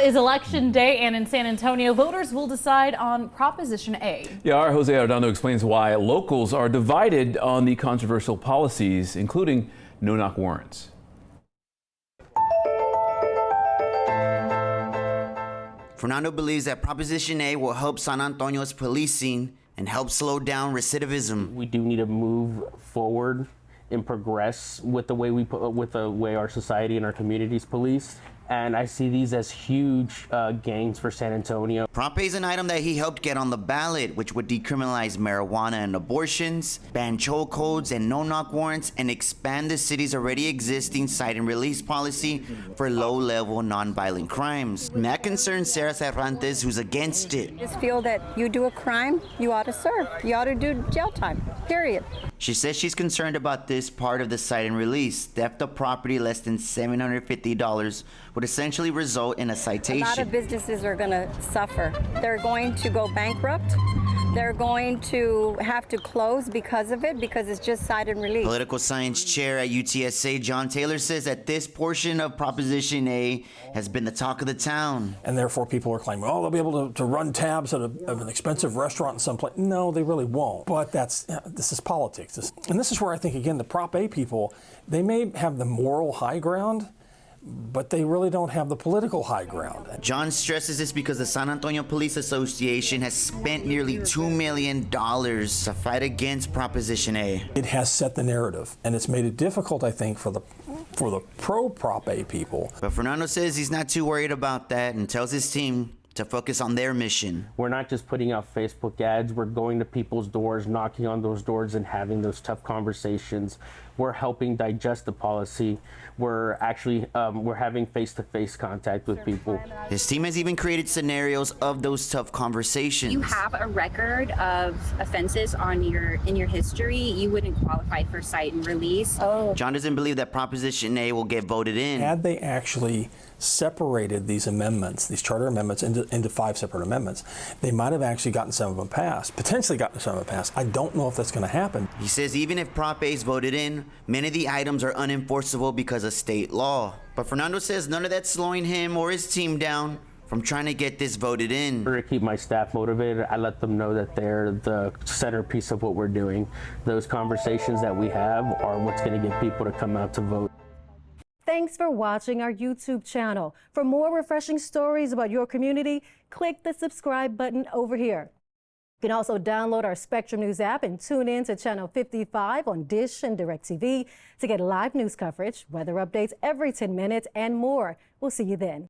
is election day, and in San Antonio, voters will decide on Proposition A. Yeah, our Jose Arredondo explains why locals are divided on the controversial policies, including no-knock warrants. Fernando believes that Proposition A will help San Antonio's policing and help slow down recidivism. We do need to move forward and progress with the way our society and our communities police. And I see these as huge gains for San Antonio. Prop A is an item that he helped get on the ballot, which would decriminalize marijuana and abortions, ban chokeholds and no-knock warrants, and expand the city's already existing cite and release policy for low-level non-violent crimes. And that concerns Sarah Cervantes, who's against it. I just feel that you do a crime, you ought to serve. You ought to do jail time, period. She says she's concerned about this part of the cite and release. Theft of property less than $750 would essentially result in a citation. A lot of businesses are going to suffer. They're going to go bankrupt. They're going to have to close because of it, because it's just cite and release. Political science chair at UTSA, John Taylor, says that this portion of Proposition A has been the talk of the town. And therefore people are claiming, oh, they'll be able to run tabs at an expensive restaurant in some place. No, they really won't. But this is politics. And this is where I think, again, the Prop A people, they may have the moral high ground, but they really don't have the political high ground. John stresses this because the San Antonio Police Association has spent nearly $2 million to fight against Proposition A. It has set the narrative, and it's made it difficult, I think, for the pro-Prop A people. But Fernando says he's not too worried about that and tells his team to focus on their mission. We're not just putting out Facebook ads, we're going to people's doors, knocking on those doors and having those tough conversations. We're helping digest the policy. We're actually, we're having face-to-face contact with people. His team has even created scenarios of those tough conversations. You have a record of offenses in your history, you wouldn't qualify for cite and release. Oh. John doesn't believe that Proposition A will get voted in. Had they actually separated these amendments, these charter amendments, into 5 separate amendments, they might have actually gotten some of them passed, potentially gotten some of them passed. I don't know if that's going to happen. He says even if Prop A is voted in, many of the items are unenforceable because of state law. But Fernando says none of that's slowing him or his team down from trying to get this voted in. To keep my staff motivated, I let them know that they're the centerpiece of what we're doing. Those conversations that we have are what's going to get people to come out to vote. Thanks for watching our YouTube channel. For more refreshing stories about your community, click the subscribe button over here. You can also download our Spectrum News app and tune in to Channel 55 on Dish and DirecTV to get live news coverage, weather updates every 10 minutes, and more. We'll see you then.